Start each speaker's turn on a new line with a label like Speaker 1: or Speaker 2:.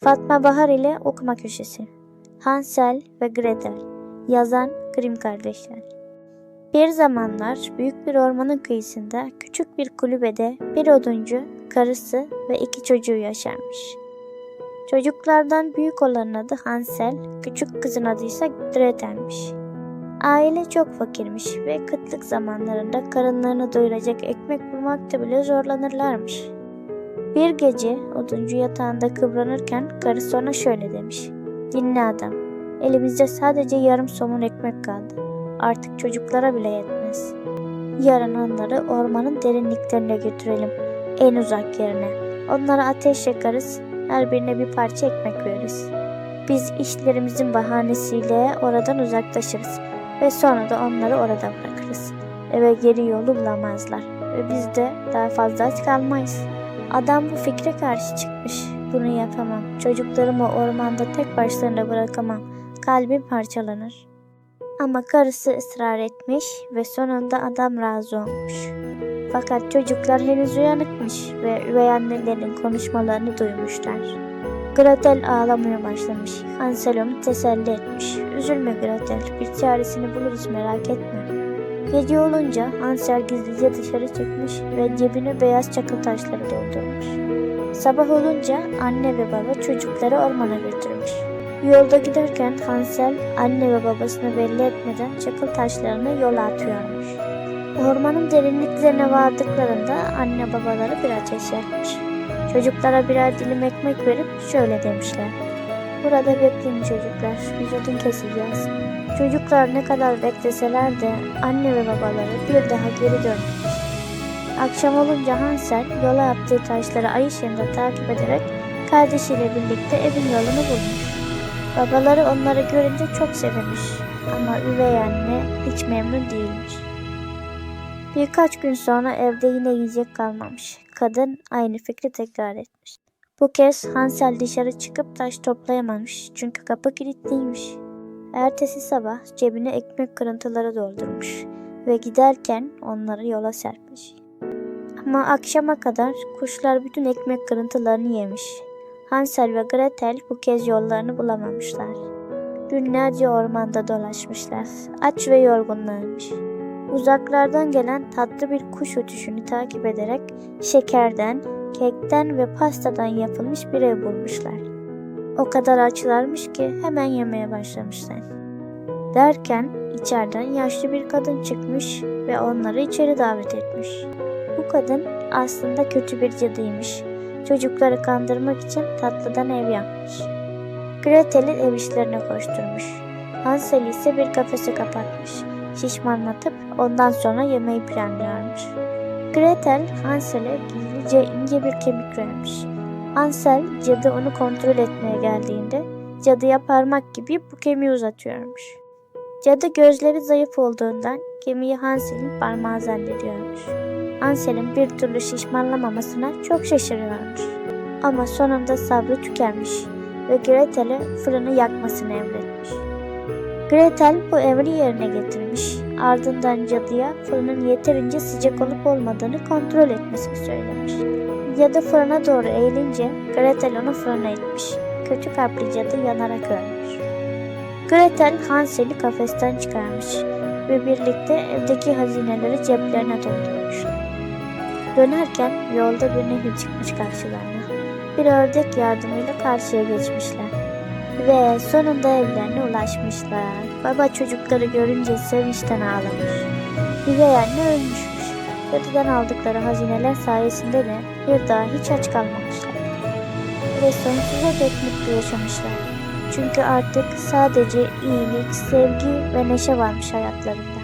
Speaker 1: Fatma Bahar ile Okuma Köşesi. Hansel ve Gretel. Yazan Grimm kardeşler. Bir zamanlar büyük bir ormanın kıyısında küçük bir kulübede bir oduncu, karısı ve 2 çocuğu yaşarmış. Çocuklardan büyük olanın adı Hansel, küçük kızın adı ise Gretel'miş. Aile çok fakirmiş ve kıtlık zamanlarında karınlarını doyuracak ekmek bulmakta bile zorlanırlarmış. Bir gece oduncu yatağında kıvranırken karısı ona şöyle demiş: "Dinle adam, elimizde sadece yarım somun ekmek kaldı. Artık çocuklara bile yetmez. Yarın onları ormanın derinliklerine götürelim, en uzak yerine. Onlara ateş yakarız, her birine bir parça ekmek veririz. Biz işlerimizin bahanesiyle oradan uzaklaşırız ve sonra da onları orada bırakırız. Eve geri yolu bulamazlar ve biz de daha fazla aç kalmayız." Adam bu fikre karşı çıkmış. "Bunu yapamam. Çocuklarımı ormanda tek başlarına bırakamam. Kalbim parçalanır." Ama karısı ısrar etmiş ve sonunda adam razı olmuş. Fakat çocuklar henüz uyanıkmış ve üvey annelerinin konuşmalarını duymuşlar. Gretel ağlamaya başlamış. Hansel onu teselli etmiş. "Üzülme Gretel, bir çaresini buluruz, merak etme." Gece olunca Hansel gizlice dışarı çıkmış ve cebine beyaz çakıl taşları doldurmuş. Sabah olunca anne ve baba çocukları ormana götürmüş. Yolda giderken Hansel anne ve babasını belli etmeden çakıl taşlarını yola atıyormuş. Ormanın derinliklerine vardıklarında anne babaları bir ateş yakmış. Çocuklara birer dilim ekmek verip şöyle demişler: "Burada bekleyin çocuklar, biz odun keseceğiz." Çocuklar ne kadar bekleseler de anne ve babaları bir daha geri dönmemiş. Akşam olunca Hansel yola attığı taşları ay ışığında takip ederek kardeşiyle birlikte evin yolunu bulmuş. Babaları onları görünce çok sevinmiş ama üvey anne hiç memnun değilmiş. Birkaç gün sonra evde yine yiyecek kalmamış. Kadın aynı fikri tekrar etmiş. Bu kez Hansel dışarı çıkıp taş toplayamamış çünkü kapı kilitliymiş. Ertesi sabah cebine ekmek kırıntıları doldurmuş ve giderken onları yola serpmiş. Ama akşama kadar kuşlar bütün ekmek kırıntılarını yemiş. Hansel ve Gretel bu kez yollarını bulamamışlar. Günlerce ormanda dolaşmışlar. Aç ve yorgunlarmış. Uzaklardan gelen tatlı bir kuş ötüşünü takip ederek şekerden, kekten ve pastadan yapılmış bir ev bulmuşlar. O kadar açlarmış ki hemen yemeye başlamışlar. Derken içeriden yaşlı bir kadın çıkmış ve onları içeri davet etmiş. Bu kadın aslında kötü bir cadıymış. Çocukları kandırmak için tatlıdan ev yapmış. Gretel'i ev işlerine koşturmuş. Hansel'i ise bir kafese kapatmış. Şişmanlatıp ondan sonra yemeği planlıyormuş. Gretel Hansel'e gizlice ince bir kemik vermiş. Hansel cadı onu kontrol etmeye geldiğinde cadıya parmak gibi bu kemiği uzatıyormuş. Cadı gözleri zayıf olduğundan kemiği Hansel'in parmağı zannediyormuş. Hansel'in bir türlü şişmanlamamasına çok şaşırıyormuş. Ama sonunda sabrı tükenmiş ve Gretel'e fırını yakmasını emretmiş. Gretel bu emri yerine getirmiş. Ardından cadıya fırının yeterince sıcak olup olmadığını kontrol etmesini söylemiş. Cadı fırına doğru eğilince Gretel onu fırına itmiş. Kötü kalpli cadı yanarak ölmüş. Gretel Hansel'i kafesten çıkarmış ve birlikte evdeki hazineleri ceplerine doldurmuşlar. Dönerken yolda bir nehir çıkmış karşılarına. Bir ördek yardımıyla karşıya geçmişler. Ve sonunda evlerine ulaşmışlar. Baba çocukları görünce sevinçten ağlamış. Üvey anne ölmüşmüş. Cadıdan aldıkları hazineler sayesinde de bir daha hiç aç kalmamışlar. Ve sonsuza dek mutlu yaşamışlar. Çünkü artık sadece iyilik, sevgi ve neşe varmış hayatlarında.